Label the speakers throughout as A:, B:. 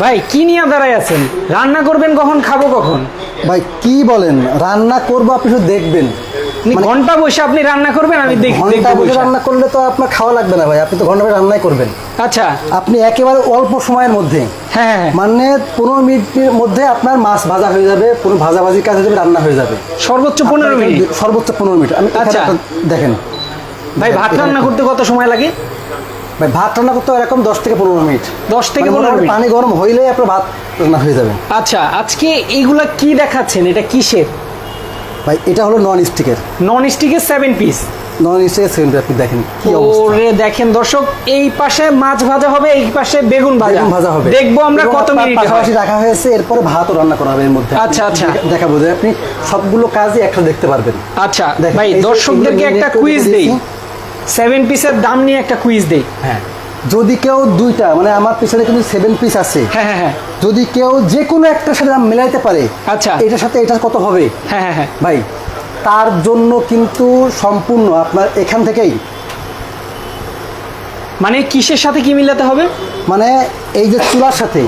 A: ভাই কি নিয়ে দাঁড়ায় আছেন? রান্না করবেন কখন, খাবো কখন?
B: ভাই কি বলেন, রান্না করবো আপনি শুধু দেখবেন।
A: ঘন্টা বসে আপনি রান্না করবেন, আমি
B: ঘন্টা
A: দেখবো
B: বসে
A: বসে।
B: রান্না করলে তো আপনার খাওয়া লাগবে না ভাই, আপনি তো ঘন্টা বসে রান্নাই করবেন।
A: আচ্ছা,
B: আপনি একেবারে অল্প সময়ের মধ্যে
A: হ্যাঁ হ্যাঁ,
B: মানে 15 মিনিটের মধ্যে আপনার মাছ ভাজা হয়ে যাবে, কোনো ভাজাভাজির কাজ হয়ে যাবে, রান্না হয়ে যাবে।
A: সর্বোচ্চ 15 মিনিট।
B: সর্বোচ্চ 15 মিনিট। আমি
A: আচ্ছা।
B: দেখেন
A: ভাই ভাত রান্না করতে কত সময় লাগে?
B: ভাই ভাত রান্না করতে এরকম 10 থেকে 15 মিনিট।
A: 10 থেকে
B: মানে
A: 15 মিনিট।
B: পানি গরম হইলেই আপনার ভাত রান্না হয়ে যাবে।
A: আচ্ছা, আজকে এইগুলা কি দেখাচ্ছেন? এটা কিসের?
B: ভাই এটা হলো নন স্টিকের।
A: নন স্টিকের 7 পিস।
B: নন স্টিকের সেন্টার আপনি দেখেন কি অবস্থা।
A: ওরে দেখেন দর্শক, এই পাশে মাছ ভাজা হবে, এই পাশে বেগুন
B: বেগুন ভাজা হবে।
A: দেখবো আমরা
B: এবং
A: কত
B: আপনার
A: মিনিট
B: পাশাপাশি রাখা হয়েছে, এরপরে ভাতও রান্না করা হবে এর মধ্যে।
A: আচ্ছা, আচ্ছা।
B: দেখাবো যে আপনি সবগুলো কাজই একসাথে দেখতে পারবেন।
A: আচ্ছা
B: দেখেন,
A: ভাই,
B: এই যে
A: দর্শকদেরকে
B: এগুলো
A: একটা
B: নিয়ে
A: কুইজ দেই।
B: দিয়েছি।
A: 7 পিসের দাম নিয়ে একটা কুইজ দেই।
B: হ্যাঁ, যদি কেউ দুইটা, মানে আমার পিছনে কিন্তু 7 পিস আছে,
A: হ্যাঁ হ্যাঁ হ্যাঁ,
B: যদি কেউ যে কোনো একটার সাথে দাম মিলাইতে পারে,
A: আচ্ছা।
B: এটার সাথে এটা কত হবে
A: হ্যাঁ হ্যাঁ হ্যাঁ,
B: ভাই, তার জন্য কিন্তু সম্পূর্ণ আপনার এখান থেকেই,
A: মানে কিসের সাথে কি মিলাতে হবে?
B: মানে এই যে চুলার সাথে,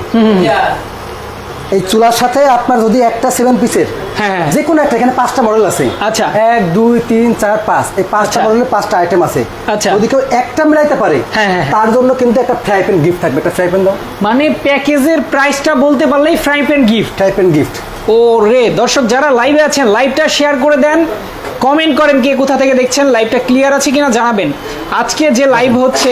B: এই চুলার সাথে আপনার যদি একটা 7 পিসের
A: হ্যাঁ।
B: যে কোনো একটা, এখানে 5টা মডেল আছে।
A: আচ্ছা।
B: 1 2 3 4 5, এই 5টা
A: আচ্ছা।
B: মডেলের 5টা আইটেম আছে।
A: আচ্ছা।
B: যদি কেউ একটা মিলাইতে পারে,
A: হ্যাঁ, হ্যাঁ, হ্যাঁ।
B: তার জন্য কিন্তু একটা ফ্রাই প্যান গিফট থাকবে। একটা ফ্রাই প্যান দাও।
A: মানে প্যাকেজের প্রাইসটা বলতে পারলেই fry pan gift.
B: Fry pan gift.
A: ও রে দর্শক, যারা লাইভে আছেন লাইভটা শেয়ার করে দেন, কমেন্ট করেন কে কোথা থেকে দেখছেন, লাইভটা ক্লিয়ার আছে কিনা জানাবেন। আজকে যে লাইভ হচ্ছে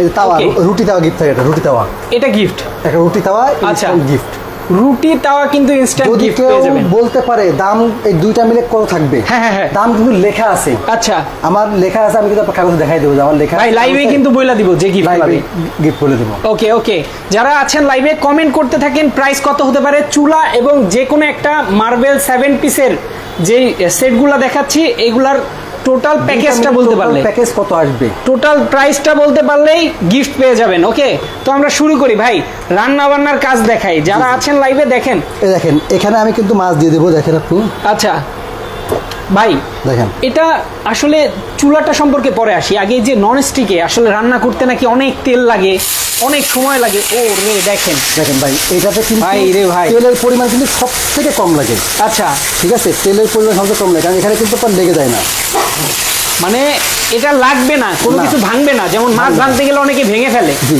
B: এই যে তাওয়া,
A: Okay.
B: রুটি তাওয়া গিফট থাকে। এটা রুটি তাওয়া,
A: এটা গিফট।
B: একটা রুটি তাওয়া
A: আচ্ছা।
B: গিফট।
A: রুটি তাওয়া কিন্তু ইনস্ট্যান্ট
B: যদি
A: গিফট
B: কেউ
A: পেয়ে যাবেন।
B: বলতে পারে দাম এই দুইটা মিলে কত থাকবে,
A: হ্যাঁ, হ্যাঁ, হ্যাঁ।
B: দাম কিন্তু লেখা আছে।
A: আচ্ছা
B: আমার লেখা আছে, আমি কিন্তু আপনার কাগজে দেখাই দেবো যে আমার লেখা
A: ভাই, লাইভে কিন্তু বইলা দিব যে গিফট
B: লাইভে
A: পাবে।
B: গিফট বলে দেবো।
A: ওকে ওকে, যারা আছেন লাইভে কমেন্ট করতে থাকেন, প্রাইস কত হতে পারে চুলা এবং যে কোনো একটা মার্বেল 7 পিসের যে সেটগুলো দেখাচ্ছি, এগুলার টোটাল প্যাকেজটা বলতে পারলে,
B: প্যাকেজ কত আসবে,
A: টোটাল প্রাইসটা বলতে পারলেই গিফট পেয়ে যাবেন। ওকে, তো আমরা শুরু করি ভাই, রান্না বান্নার কাজ দেখাই। যারা আছেন লাইভে দেখেন,
B: এই দেখেন এখানে আমি কিন্তু মাছ দিয়ে দেবো। দেখেন আপনি,
A: আচ্ছা ভাই,
B: দেখেন
A: এটা আসলে চুলাটা সম্পর্কে পরে আসি, আগে এই যে নন স্টিকে আসলে রান্না করতে নাকি অনেক তেল লাগে, অনেক সময় লাগে। ও রে দেখেন,
B: দেখেন ভাই, এটাতে কিন্তু
A: ভাই রে ভাই,
B: তেলের পরিমাণ কিন্তু সব থেকে কম লাগে।
A: আচ্ছা,
B: ঠিক আছে, তেলের পরিমাণ সবচেয়ে কম লাগে, কারণ এখানে কিন্তু আপনার লেগে যায় না।
A: মানে এটা লাগবে না, কোনো
B: না।
A: কিছু ভাঙবে না, যেমন মাছ ভাঙতে গেলে অনেকে ভেঙে ফেলে।
B: জি,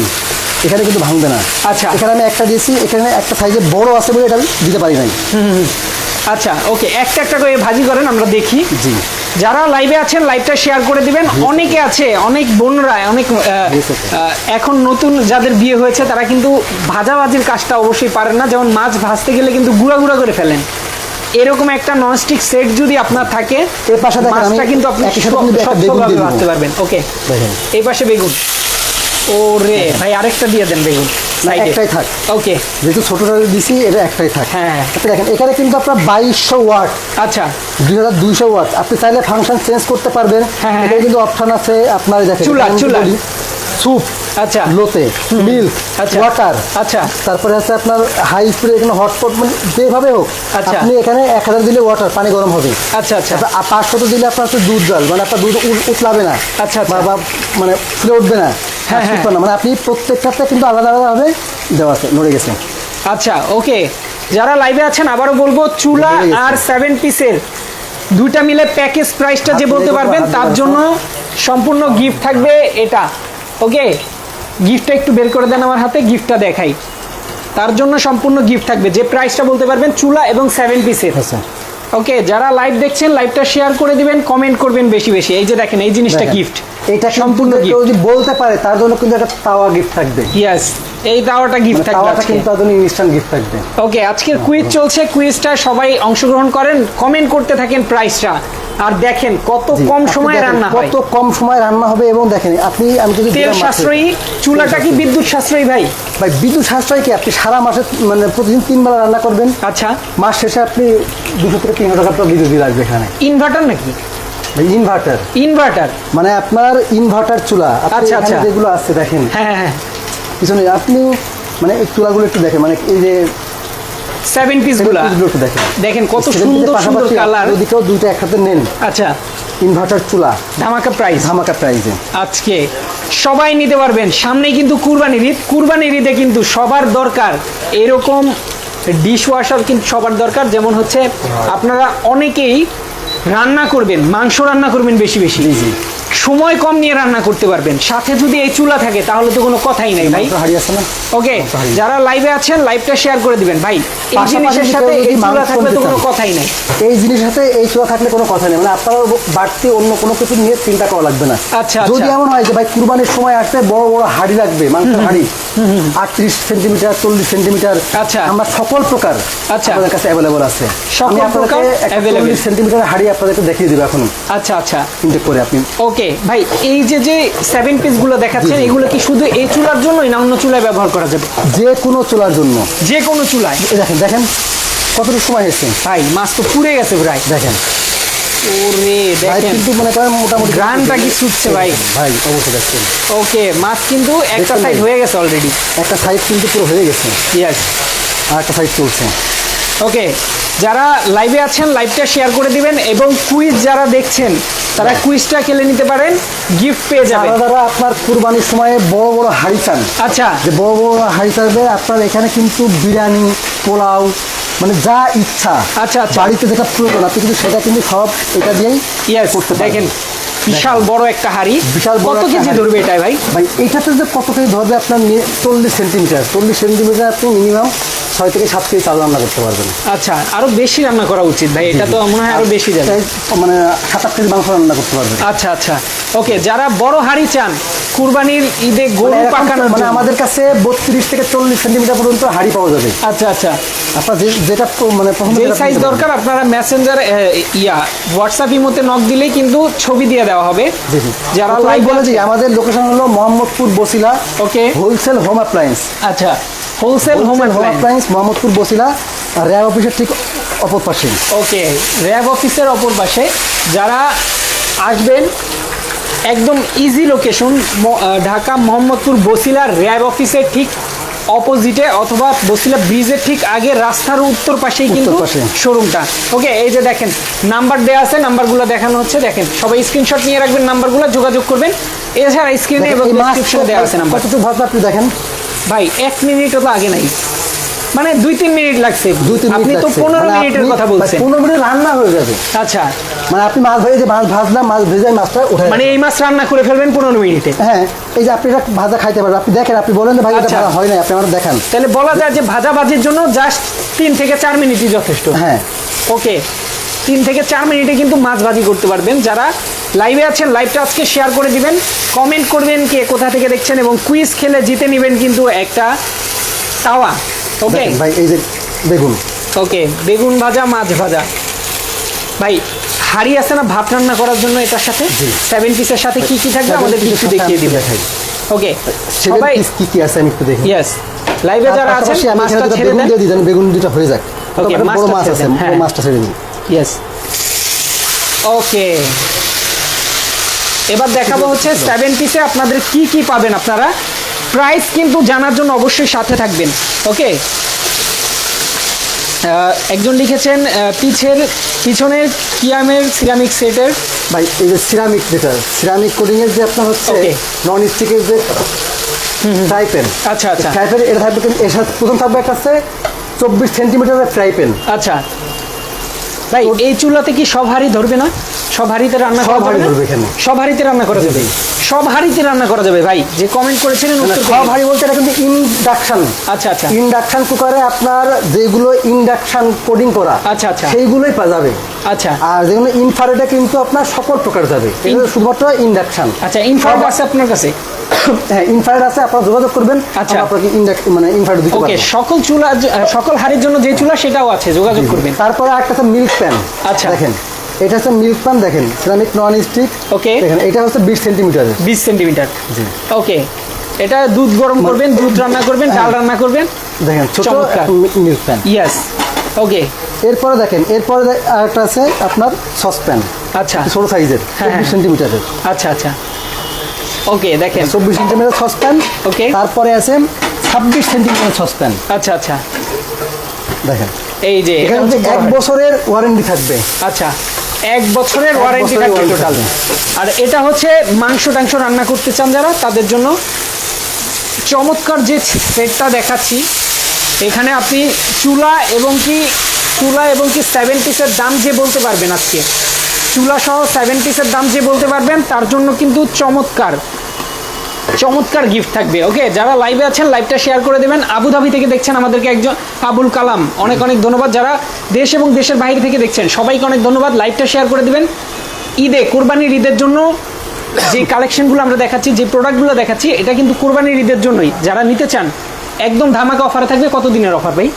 B: এখানে কিন্তু ভাঙবে না।
A: আচ্ছা।
B: এখানে আমি একটা দিয়েছি, এখানে একটা সাইজে বড় আছে বলে এটা আমি দিতে পারি নাই।
A: আচ্ছা ওকে, একটা একটা করে ভাজি করেন, আমরা দেখি।
B: জি,
A: যারা লাইভে আছেন লাইভটা শেয়ার করে দিবেন। অনেকে আছে, অনেক বোনরা, অনেক এখন নতুন যাদের বিয়ে হয়েছে তারা কিন্তু ভাজাভাজির কাজটা অবশ্যই পারেন না, যেমন মাছ ভাজতে গেলে কিন্তু গুঁড়া গুঁড়া করে ফেলেন। এরকম একটা ননস্টিক সেট যদি আপনার থাকে,
B: এর পাশে দেখেন
A: মাছটা
B: আমি
A: কিন্তু আপনি
B: একই সাথে কিন্তু একটা বেগুন
A: স্বচ্ছভাবে
B: দিয়ে
A: ভাজতে
B: দেবো।
A: পারবেন। ওকে,
B: দেখেন
A: এই পাশে বেগুন। ও রে ভাই, আরেকটা দিয়ে দেন বেগুন।
B: না, একটাই থাক।
A: ওকে,
B: যেহেতু ছোটটা দিছি, এটা একটাই থাক।
A: হ্যাঁ, হ্যাঁ।
B: আপনি দেখেন এখানে কিন্তু আপনার 2200 ওয়াট,
A: আচ্ছা
B: 2200 ওয়াট। আপনি চাইলে ফাংশন চেঞ্জ করতে পারবেন।
A: হ্যাঁ, হ্যাঁ।
B: এখানে কিন্তু অপশন আছে আপনার, দেখেন
A: চুলা,
B: এখানে
A: চুলা।
B: বলি, স্যুপ,
A: আচ্ছা
B: লোতে, মিল্ক,
A: আচ্ছা।
B: ওয়াটার,
A: আচ্ছা
B: তারপরে আছে আপনার হাই স্পিড, এখানে হটপট, মানে যেভাবে হোক।
A: আচ্ছা।
B: আপনি এখানে 1000 দিলে ওয়াটার, পানি গরম হবে।
A: আচ্ছা আচ্ছা,
B: আর 500 দিলে আপনার হচ্ছে দুধ জল, মানে আপনার দুধ উতলাবে না।
A: আচ্ছা, আচ্ছা।
B: বা মানে ফুলে উঠবে না।
A: হ্যাঁ,
B: আর
A: হ্যাঁ।
B: শুকনো না। মানে আপনি প্রত্যেকটাতে কিন্তু আলাদা আলাদাভাবে দেওয়া আছে, নড়ে গেছে।
A: আচ্ছা ওকে, যারা লাইভে আছেন আবারও বলবো, চুলা
B: ভুলে গেছি।
A: আর 7 পিসের দুইটা মিলে প্যাকেজ প্রাইসটা যে
B: হাত
A: বলতে
B: দিয়ে
A: পারবেন,
B: হাত
A: তার
B: দিয়ে
A: জন্য সম্পূর্ণ গিফট থাকবে এটা। ওকে, গিফটটা একটু বের করে দেন আমার হাতে, গিফটটা দেখাই। তার জন্য সম্পূর্ণ গিফট থাকবে, যে প্রাইসটা বলতে পারবেন চুলা এবং 7 পিসের।
B: আচ্ছা,
A: ওকে, যারা লাইভ দেখছেন লাইভটা শেয়ার করে দিবেন, কমেন্ট করবেন বেশি বেশি। এই যে দেখেন, এই জিনিসটা
B: দেখেন।
A: গিফট,
B: এটা
A: সম্পূর্ণ
B: সম্পূর্ণ কেউ
A: গিফট।
B: যদি বলতে পারে তার জন্য কিন্তু একটা তাওয়া গিফট থাকবে।
A: ইয়েস, এই দাওয়াটা গিফট
B: মানে
A: থাকবে
B: তাওয়াটা
A: আজকে।
B: কিন্তু তার জন্য ইনস্ট্যান্ট গিফট থাকবে।
A: ওকে, আজকের কুইজ চলছে, কুইজটা সবাই অংশগ্রহণ করেন, কমেন্ট করতে থাকেন প্রাইসটা, আর দেখেন কত
B: জি,
A: কম
B: আপনি
A: সময়ে
B: দেখেন
A: রান্না হয়।
B: কত কম সময় রান্না হবে। এবং দেখেন আপনি, আমি যদি
A: তেল সাশ্রয়ী, চুলাটা কি বিদ্যুৎ সাশ্রয়ী ভাই?
B: ভাই বিদ্যুৎ সাশ্রয় কি, আপনি সারা মাসে মানে প্রতিদিন 3 বেলা রান্না করবেন,
A: আচ্ছা,
B: মাস শেষে আপনি 200 থেকে 300 টাকা আপনার বিদ্যুৎ বিল আসবে এখানে।
A: ইনভার্টার নাকি?
B: ভাই ইনভার্টার,
A: ইনভার্টার,
B: মানে আপনার ইনভার্টার চুলা। আপনি
A: আচ্ছা,
B: এখানে
A: আচ্ছা।
B: যেগুলো আছে দেখেন
A: হ্যাঁ হ্যাঁ হ্যাঁ,
B: পিছনে, আপনি মানে এই চুলাগুলো একটু দেখেন, মানে এই যে
A: 7 পিস গুলা
B: পিসগুলো একটু দেখেন,
A: দেখেন কত
B: 7
A: সুন্দর
B: পিসের
A: সুন্দর
B: পাশাপাশি
A: কালার।
B: যদি কেউ দুইটা একসাথে নেন,
A: আচ্ছা,
B: ইনভার্টার চুলা
A: ধামাকা প্রাইস
B: ধামাকা প্রাইজে।
A: আজকে সবাই নিতে পারবেন। সামনেই কিন্তু কুরবানির ঈদে কিন্তু সবার দরকার এরকম ডিশ ওয়াশার, কিন্তু সবার দরকার। যেমন হচ্ছে আপনারা অনেকেই রান্না করবেন, মাংস রান্না করবেন বেশি বেশি, সময় কম নিয়ে রান্না করতে পারবেন, সাথে যদি এই চুলা থাকে তাহলে তো কোনো কথাই নাই ভাই।
B: হাড়ি আছে না?
A: ওকে, যারা লাইভে আছেন লাইভটা শেয়ার করে দিবেন ভাই। এই জিনিসের সাথে এই চুলা থাকলে তো কোনো কথাই নাই।
B: এই জিনিসের সাথে এই চুলা থাকলে কোনো কথা নেই, মানে আপনার বাড়তি অন্য কোনো কিছু নিয়ে চিন্তা করা লাগবে না।
A: আচ্ছা,
B: যদি এমন হয় যে ভাই কুরবানির সময় আসতে বড় বড় হাড়ি লাগবে, মাংসের হাড়ি 38 সেন্টিমিটার 40 সেন্টিমিটার,
A: আচ্ছা,
B: আমরা সকল প্রকার
A: আচ্ছা
B: আমাদের কাছে অ্যাভেলেবল আছে।
A: সকল প্রকার
B: অ্যাভেলেবল সেন্টিমিটার হাড়ি আপনাদেরকে দেখিয়ে দেব এখন।
A: আচ্ছা আচ্ছা,
B: ইনটেক করে আপনি।
A: ওকে ভাই, এই যে 7 পিস গুলো দেখাচ্ছেন এগুলো কি শুধু এই চুলার জন্যই না অন্য চুলায় ব্যবহার করা যাবে?
B: যে কোনো চুলার জন্য,
A: যে কোনো চুলায়।
B: দেখেন দেখেন কতটুকু সময় হয়েছে
A: ভাই, মাছ তো পুড়ে গেছে প্রায়।
B: দেখেন
A: ওরে
B: ভাই,
A: দেখেন
B: কিন্তু মনে করেন মোটামুটি
A: গ্রানটা কি ছুটছে ভাই।
B: ভাই অবশ্যই দেখছেন।
A: ওকে, মাছ কিন্তু একটা
B: দেখছেন
A: সাইড
B: ভাই?
A: হয়ে গেছে অলরেডি।
B: একটা সাইড কিন্তু পুরো হয়ে গেছে,
A: ইয়েস।
B: আর একটা সাইড চলছে।
A: ওকে, যারা লাইভে আছেন লাইভটা শেয়ার করে দিবেন, এবং কুইজ যারা দেখছেন তারা কুইজটা খেলে নিতে পারেন, গিফট পেয়ে যাবেন।
B: যারা আপনার কুরবানির সময় বড় বড় হাড়ি চান,
A: আচ্ছা,
B: যে বড় বড় হাড়ি চাইবে আপনার এখানে কিন্তু বিরিয়ানি, পোলাও, মানে যা ইচ্ছা
A: আচ্ছা, আচ্ছা।
B: বাড়িতে যেটা প্রয়োজন আপনি কিন্তু সেটা কিন্তু সব এটা দিয়েই
A: ইয়েস।
B: করতে পারবেন।
A: দেখেন বিশাল বড় একটা হাড়ি,
B: বিশাল বড়
A: কত
B: একটা
A: কেজি
B: হাঁড়ি।
A: ধরবে এটাই ভাই?
B: ভাই এইটাতে যে কত কেজি ধরবে আপনার 40 সেন্টিমিটার, 40 সেন্টিমিটার আপনি মিনিমাম 6 থেকে 7 কেজি চাল রান্না করতে পারবেন।
A: আচ্ছা, আরো বেশি রান্না করা উচিত ভাই, এটা তো মনে হয় আরো বেশি যাবে।
B: মানে 7-8 কেজি মাংস রান্না করতে পারবেন।
A: আচ্ছা আচ্ছা, ওকে, যারা বড় হাড়ি চান কুরবানির ঈদে গরু
B: মানে এরকম
A: পাকানোর
B: মানে
A: জন্য,
B: আমাদের কাছে 32 থেকে 40 সেন্টিমিটার পর্যন্ত হাড়ি পাওয়া যাবে।
A: আচ্ছা আচ্ছা,
B: আপনার যেটা মানে পছন্দ
A: যে
B: সেটা
A: সাইজ
B: নিতে পারবেন।
A: দরকার আপনারা মেসেঞ্জার হোয়াটসঅ্যাপ ইমোতে নক দিলেই কিন্তু ছবি দিয়ে দেওয়া হবে।
B: জি জি।
A: যারা
B: প্রথমেই
A: লাইভ
B: বলে দিই, আমাদের লোকেশন হলো মোহাম্মদপুর বসিলা,
A: ওকে,
B: হোলসেল হোম অ্যাপ্লায়েন্স।
A: আচ্ছা, wholesale home
B: appliance Mohammadpur Basila, RAB অফিসের ঠিক অপর পাশে।
A: ওকে, র্যাব অফিসের অপর পাশে। যারা আসবেন একদম easy location, Dhaka Mohammadpur Basila RAB অফিসের ঠিক অপোজিটে, অথবা বসিলা ব্রিজের ঠিক আগে রাস্তার উত্তর পাশেই কিন্তু
B: পাশে
A: শোরুমটা। ওকে, এই যে দেখেন নাম্বার দেওয়া আছে, নাম্বারগুলো দেখানো হচ্ছে, দেখেন সবাই স্ক্রিনশট নিয়ে রাখবেন, নাম্বারগুলো যোগাযোগ করবেন। এছাড়া স্ক্রিনে এবং ডেসক্রিপশনে দেওয়া আছে নাম্বার।
B: কতটুকু ভাজা আপনি দেখেন
A: ভাই 1 মিনিটও তো আগে নাই, মানে 2-3 মিনিট লাগছে।
B: 2-3
A: আপনি
B: মিনিট
A: তো
B: লাগছে।
A: 15
B: মানে
A: মিনিটের
B: আপনি
A: কথা বলছেন।
B: 15 মিনিট রান্না হয়ে যাবে।
A: আচ্ছা,
B: মানে আপনি মাছ ভেজে মাছ ভাজলাম, মাছ ভেজে মাছটা উঠে
A: মানে এই মাছ রান্না করে ফেলবেন 15 মিনিটে।
B: হ্যাঁ, এই যে আপনি এটা ভাজা খাইতে পারবেন। আপনি দেখেন, আপনি বলেন যে ভাই এটা
A: আচ্ছা।
B: ভাজা হয় না, আপনি আমার দেখান।
A: তাহলে বলা যায় যে ভাজাভাজির জন্য জাস্ট 3 থেকে 4 মিনিটই যথেষ্ট।
B: হ্যাঁ,
A: ওকে, 3 থেকে 4 মিনিটে কিন্তু মাছ ভাজি করতে পারবেন। যারা লাইভে আছেন লাইভটা আজকে শেয়ার করে দিবেন, কমেন্ট করবেন কে কোথা থেকে দেখছেন, এবং কুইজ খেলে জিতে নেবেন কিন্তু একটা তাওয়া। ওকে
B: দেখেন ভাই, এই যে বেগুন,
A: ওকে, বেগুন ভাজা, মাছ ভাজা। ভাই হাড়ি আছে না ভাত রান্না করার জন্য, এটার সাথে 7 পিসের সাথে কি কি থাকবে আমাদের কিছু দেখিয়ে দিবেন। ওকে, সবাই
B: কি কি আছে আমি একটু দেখি।
A: ইয়েস, লাইভে যারা আছেন
B: পাশাপাশি আমি
A: মাছটা
B: এখানে
A: ছেড়ে
B: বেগুন
A: দেন।
B: দিয়ে দিই, যেন বেগুন দুটো হয়ে যাক।
A: ওকে,
B: বড়
A: মাছটা
B: মাছ
A: ছেড়ে
B: আছে,
A: দেন,
B: বড়
A: হ্যাঁ।
B: মাছটা ছেড়ে দিই।
A: ইয়েস, ওকে, এবার দেখাবো হচ্ছে 7 পিসে আপনাদের কি কি পাবেন আপনারা। প্রাইস কিন্তু জানার জন্য অবশ্যই সাথে থাকবেন। ওকে, একজন লিখেছেন পিছনের কিয়ামের সিরামিক সেটের।
B: ভাই এই যে সিরামিক, যেটা সিরামিক কোডিং এর যে আপনার হচ্ছে
A: Okay.
B: নন স্টিকের যে ফ্রাই প্যান।
A: আচ্ছা আচ্ছা
B: ফ্রাই প্যান এটা থাকবে, কিন্তু এর সাথে প্রথম থাকবে একটা আছে 24 সেন্টিমিটারের ফ্রাই প্যান।
A: আচ্ছা, ভাই এই চুলাতে কি সব হাঁড়ি ধরবে না? সব হাঁড়িতে রান্না
B: সব
A: করা
B: হাঁড়ি
A: যাবে না?
B: ধরবে এখানে।
A: সব হাঁড়িতে রান্না করা যাবে, সব হাঁড়িতে রান্না করা যাবে। ভাই যে কমেন্ট করেছিলেন
B: মানে
A: উত্তর
B: সব
A: দিন।
B: হাঁড়ি বলতে এটা কিন্তু ইন্ডাকশন।
A: আচ্ছা আচ্ছা
B: ইন্ডাকশন কুকারে আপনার যেগুলো ইন্ডাকশন কোডিং করা,
A: আচ্ছা, আচ্ছা।
B: সেইগুলোই যাবে।
A: আচ্ছা
B: আর যেগুলো ইনফ্রারেডে কিন্তু আপনার সকল প্রকার যাবে, এগুলো শুধুমাত্র ইন্ডাকশন।
A: আচ্ছা, ইনফ্রারেড আছে আপনার কাছে?
B: হ্যাঁ, ইনফ্রারেড আছে, আপনারা যোগাযোগ করবেন।
A: আচ্ছা।
B: আমরা আপনাকে মানে ইনফ্রারেড দিতে
A: ওকে,
B: পারবো।
A: সকল চুলা, সকল হাঁড়ির জন্য যে চুলা সেটাও আছে, যোগাযোগ করবেন।
B: তারপরে একটা আছে মিল্ক প্যান।
A: আচ্ছা।
B: দেখেন, এটা হচ্ছে মিল্ক প্যান, দেখেন সিরামিক নন স্টিক।
A: ওকে,
B: দেখেন এটা হচ্ছে 20 সেন্টিমিটারের।
A: 20 সেন্টিমিটার।
B: জি।
A: ওকে, এটা দুধ গরম করবেন, দুধ রান্না করবেন, ডাল রান্না করবেন।
B: দেখেন ছোট
A: চমৎকার।
B: Milk pan.
A: ইয়েস, ওকে,
B: এরপরে দেখেন, এরপরে আরেকটা আছে আপনার সসপ্যান,
A: আচ্ছা
B: ছোট সাইজের,
A: হ্যাঁ,
B: 24 সেন্টিমিটারের।
A: আচ্ছা আচ্ছা, ওকে, দেখেন
B: 24 সেন্টিমিটার সসপ্যান।
A: ওকে।
B: তারপরে আছে 26 সেন্টিমিটার সসপ্যান।
A: আচ্ছা আচ্ছা,
B: দেখেন
A: এই যে এটা
B: এখানে
A: হচ্ছে
B: 1 বছরের ওয়ারেন্টি থাকবে।
A: আচ্ছা, 1 বছরের ওয়ারেন্টি
B: বছরের
A: থাকবে
B: warranty
A: টোটাল।
B: থাকবে।
A: আর এটা হচ্ছে মাংস টাংস রান্না করতে চান যারা, তাদের জন্য চমৎকার যে সেটটা দেখাচ্ছি। এখানে আপনি চুলা এবং কি 7 পিসের দাম যে বলতে পারবেন, আজকে চুলা সহ 7 পিসের দাম যে বলতে পারবেন, তার জন্য কিন্তু চমৎকার গিফট থাকবে। ওকে, যারা লাইভে আছেন লাইভটা শেয়ার করে দেবেন। আবুধাবি থেকে দেখছেন আমাদেরকে একজন আবুল কালাম, অনেক ধন্যবাদ। যারা দেশ এবং দেশের বাইরে থেকে দেখছেন সবাইকে অনেক ধন্যবাদ। লাইভটা শেয়ার করে দিবেন। কোরবানির ঈদের জন্য যে কালেকশনগুলো আমরা দেখাচ্ছি, যে প্রোডাক্টগুলো দেখাচ্ছি, এটা কিন্তু কোরবানির ঈদের জন্যই। যারা নিতে চান একদম ধামাকা অফারে থাকবে। কত দিনের অফার ভাই?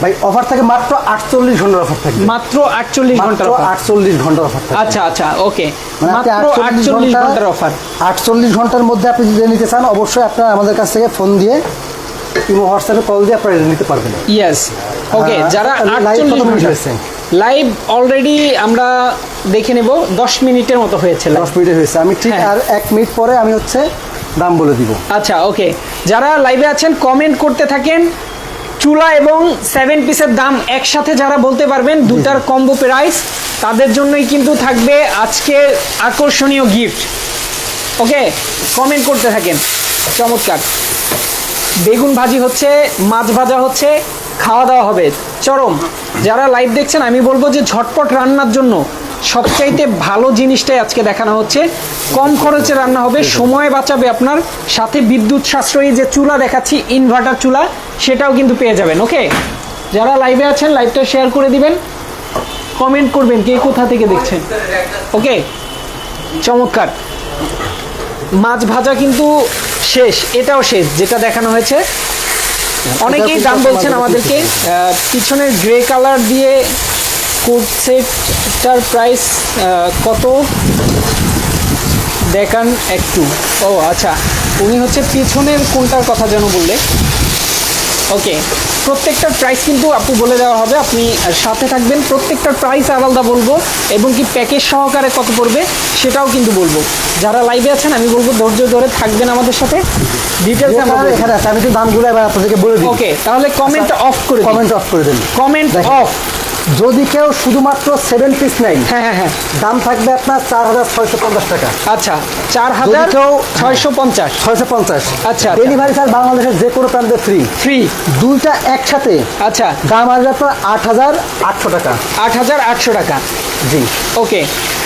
B: ভাই অফার থাকে মাত্র 48 ঘন্টার অফার থাকে,
A: মাত্র 48 ঘন্টার অফার।
B: 48 ঘন্টার অফার থাকে।
A: আচ্ছা ওকে,
B: মানে আপনি
A: মাত্র 48 ঘন্টার অফার।
B: 48 ঘন্টার মধ্যে আপনি যদি নিতে চান অবশ্যই আপনারা আমাদের কাছ থেকে ফোন দিয়ে কিংবা হোয়াটসঅ্যাপে কল দিয়ে আপনারা এটা নিতে পারবেন।
A: ইয়েস, ওকে। যারা
B: লাইভ
A: 48
B: কত মিনিট
A: ঘন্টা
B: হয়েছে?
A: লাইভ অলরেডি আমরা দেখে নেব 10 মিনিটের মতো হয়েছে।
B: 10 মিনিট হয়েছে। আমি ঠিক
A: হ্যাঁ।
B: আর 1 মিনিট পরে আমি হচ্ছে দাম বলে দিব।
A: আচ্ছা ওকে, যারা লাইভে আছেন কমেন্ট করতে থাকেন। চুলা এবং 7 পিসের দাম একসাথে যারা বলতে পারবেন, দুটার কম্বো প্রাইস, তাদের জন্যই কিন্তু থাকবে আজকে আকর্ষণীয় গিফট। ওকে, কমেন্ট করতে থাকেন। চমৎকার বেগুন ভাজি হচ্ছে, মাছ ভাজা হচ্ছে, খাওয়া দাওয়া হবে চরম। যারা লাইভ দেখছেন আমি বলবো যে ঝটপট রান্নার জন্য সবচাইতে ভালো জিনিসটাই আজকে দেখানো হচ্ছে। কম খরচে রান্না হবে, সময় বাঁচাবে আপনার, সাথে বিদ্যুৎ সাশ্রয়ী যে চুলা দেখাচ্ছি, ইনভার্টার চুলা, সেটাও কিন্তু পেয়ে যাবেন। ওকে, যারা লাইভে আছেন লাইভটা শেয়ার করে দিবেন, কমেন্ট করবেন কে কোথা থেকে দেখছেন। ওকে, চমৎকার। মাছ ভাজা কিন্তু শেষ, এটাও শেষ যেটা দেখানো হয়েছে। অনেকেই দাম বলছেন আমাদেরকে। পিছনের গ্রে কালার দিয়ে কোট সেটটার প্রাইস কত দেখান একটু। ও আচ্ছা, উনি হচ্ছে পিছনের কোনটার কথা যেন বললে। ওকে, প্রত্যেকটার প্রাইস কিন্তু আপু বলে দেওয়া হবে, আপনি সাথে থাকবেন। প্রত্যেকটার প্রাইস আলাদা বলবো, এবং কি প্যাকেজ সহকারে কত পড়বে সেটাও কিন্তু বলবো। যারা লাইভে আছেন আমি বলবো ধৈর্য ধরে থাকবেন আমাদের সাথে। ডিটেলস আমরা
B: এখানে আছে, আমি তো দামগুলো এবার আপনাদেরকে বলে দিই।
A: ওকে, তাহলে কমেন্ট অফ করে দিন।
B: কমেন্ট অফ করে দিন।
A: কমেন্ট
B: দেখেন।
A: অফ।
B: যদি কেউ শুধুমাত্র 7 পিস নেয়,
A: হ্যাঁ,
B: দাম থাকবে আপনার 4650 টাকা।
A: আচ্ছা,
B: যদি কেউ
A: 4650।
B: 650।
A: আচ্ছা।
B: ডেলিভারি চার্জ বাংলাদেশের যে কোনো প্রান্তে ফ্রি। দুইটা একসাথে
A: আচ্ছা,
B: দাম আসবে আপনার 8800 টাকা।
A: 8800 টাকা।
B: জি,
A: ওকে,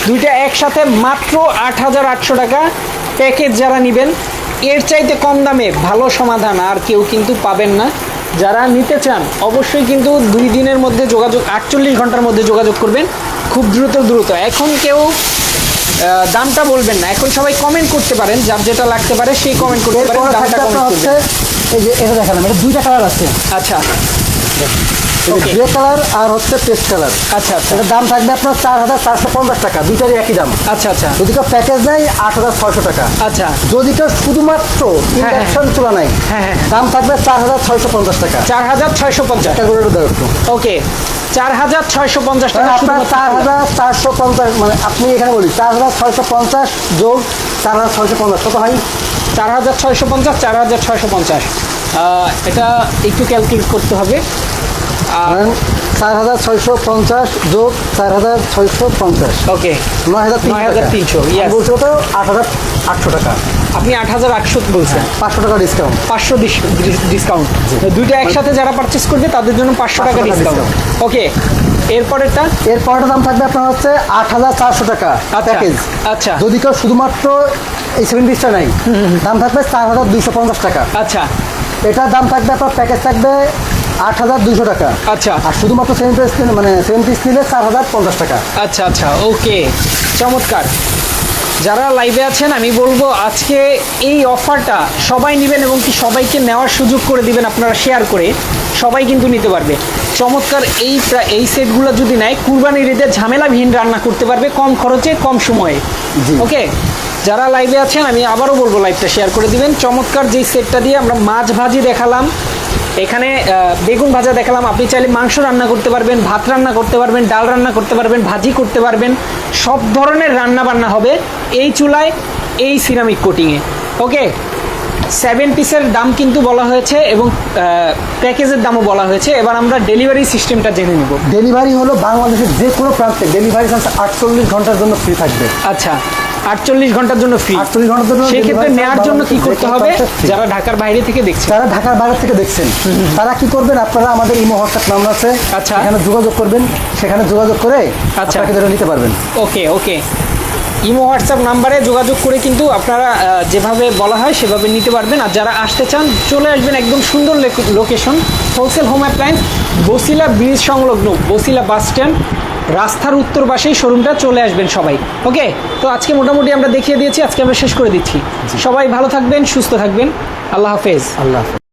A: দুইটা একসাথে মাত্র 8800 টাকা। প্যাকেজ যারা নেবেন, এর চাইতে কম দামে ভালো সমাধান আর কেউ কিন্তু পাবেন না। যারা নিতে চান অবশ্যই কিন্তু 2 দিনের মধ্যে যোগাযোগ, 48 ঘন্টার মধ্যে যোগাযোগ করবেন। খুব দ্রুত। এখন কেউ দামটা বলবেন না, এখন সবাই কমেন্ট করতে পারেন, যার যেটা লাগতে পারে সেই কমেন্ট করতে পারেন,
B: এরপরে
A: দামটা
B: থাকবে
A: কমেন্ট
B: আপনার হচ্ছে
A: করবেন।
B: এই যে এটা দেখালাম, এটা দুইটা কালার আছে,
A: আচ্ছা Okay.
B: গ্রে কালার আর হচ্ছে পেস্ট কালার।
A: আচ্ছা,
B: এটার দাম থাকবে আপনার 4450 টাকা। দুইটারই একই দাম।
A: আচ্ছা।
B: যদি কেউ প্যাকেজ নেয় 8600 টাকা।
A: আচ্ছা,
B: যদি কেউ শুধুমাত্র ইন্ডাকশন চুলা নেয়,
A: হ্যাঁ।
B: দাম থাকবে 4650 টাকা।
A: 4650।
B: ক্যালকুলেটর দেওয়া একটু।
A: ওকে, 4650 টাকা।
B: আপনার 4450, মানে আপনি এখানে বলি 4650 যোগ 4650 কত হয়?
A: 4650, 4650। এটা একটু ক্যালকুলেট করতে হবে।
B: 4650 যোগ 4650,
A: ওকে,
B: 9300।
A: yes.
B: বলছে তো 8800 টাকা।
A: আপনি 8800 বলছেন।
B: 500 টাকা ডিসকাউন্ট।
A: 500 ডিসকাউন্ট। দুইটা একসাথে যারা পারচেস করবে তাদের জন্য 500 টাকা
B: 500 টাকা
A: ডিসকাউন্ট। ওকে, এরপরেরটা
B: দাম থাকবে আপনার হচ্ছে 8400 টাকা প্যাকেজ।
A: আচ্ছা।
B: যদি কেউ শুধুমাত্র এই 7 পিসটা নেয়, দাম থাকবে 4250 টাকা।
A: আচ্ছা,
B: এটার দাম থাকবে আপনার প্যাকেজ থাকবে 8200 টাকা।
A: আচ্ছা।
B: আর শুধুমাত্র 7 পিস মানে 7 পিস নিলে 4050 টাকা।
A: আচ্ছা। ওকে, চমৎকার। যারা লাইভে আছেন আমি বলবো আজকে এই অফারটা সবাই নেবেন, এবং কি সবাইকে নেওয়ার সুযোগ করে দিবেন। আপনারা শেয়ার করে সবাই কিন্তু নিতে পারবে। চমৎকার এই সেটগুলো যদি নেয়, কুরবানির ঈদে ঝামেলাবিহীন রান্না করতে পারবে, কম খরচে কম সময়ে। ওকে, যারা লাইভে আছেন আমি আবারও বলবো লাইভটা শেয়ার করে দিবেন। চমৎকার যেই সেটটা দিয়ে আমরা মাছ ভাজি দেখালাম, এখানে বেগুন ভাজা দেখালাম। আপনি চাইলে মাংস রান্না করতে পারবেন, ভাত রান্না করতে পারবেন, ডাল রান্না করতে পারবেন, ভাজি করতে পারবেন, সব ধরনের রান্না বান্না হবে এই চুলায়, এই সিরামিক কোটিংয়ে। ওকে, 7 পিসের দাম কিন্তু বলা হয়েছে এবং প্যাকেজের দামও বলা হয়েছে। এবার আমরা ডেলিভারি সিস্টেমটা জেনে নিব।
B: ডেলিভারি হলো বাংলাদেশের যে কোনো প্রান্তে ডেলিভারি চার্জ 48 ঘন্টার জন্য ফ্রি থাকবে।
A: আচ্ছা, 48 ঘন্টার জন্য ফ্রি।
B: 48 ঘন্টার জন্য
A: সেই ক্ষেত্রে
B: delivery
A: নেওয়ার জন্য কি
B: বাংলাদেশের
A: করতে
B: যে কোনো
A: হবে?
B: প্রান্তে free।
A: যারা ঢাকার বাইরে থেকে দেখছেন,
B: যারা ঢাকার বাইরে থেকে দেখছেন তারা কি করবেন, আপনারা আমাদের ইমো হোয়াটসঅ্যাপ নাম্বার আছে,
A: আচ্ছা।
B: এখানে যোগাযোগ করবেন, সেখানে যোগাযোগ করে
A: আচ্ছা।
B: আপনারা কিন্তু এটা নিতে পারবেন।
A: ওকে ওকে, ইমো হোয়াটসঅ্যাপ নাম্বারে যোগাযোগ করে কিন্তু আপনারা যেভাবে বলা হয় সেভাবে নিতে পারবেন। আর যারা আসতে চান চলে আসবেন একদম সুন্দর location, wholesale home appliance, Basila bridge সংলগ্ন, বসিলা বাস স্ট্যান্ড, রাস্তার উত্তর পাশেই শোরুমটা, চলে আসবেন সবাই। ওকে, তো আজকে মোটামুটি আমরা দেখিয়ে দিয়েছি, আজকে আমরা শেষ করে দিচ্ছি। সবাই ভালো থাকবেন, সুস্থ থাকবেন, আল্লাহ হাফেজ।
B: আল্লাহ হাফেজ।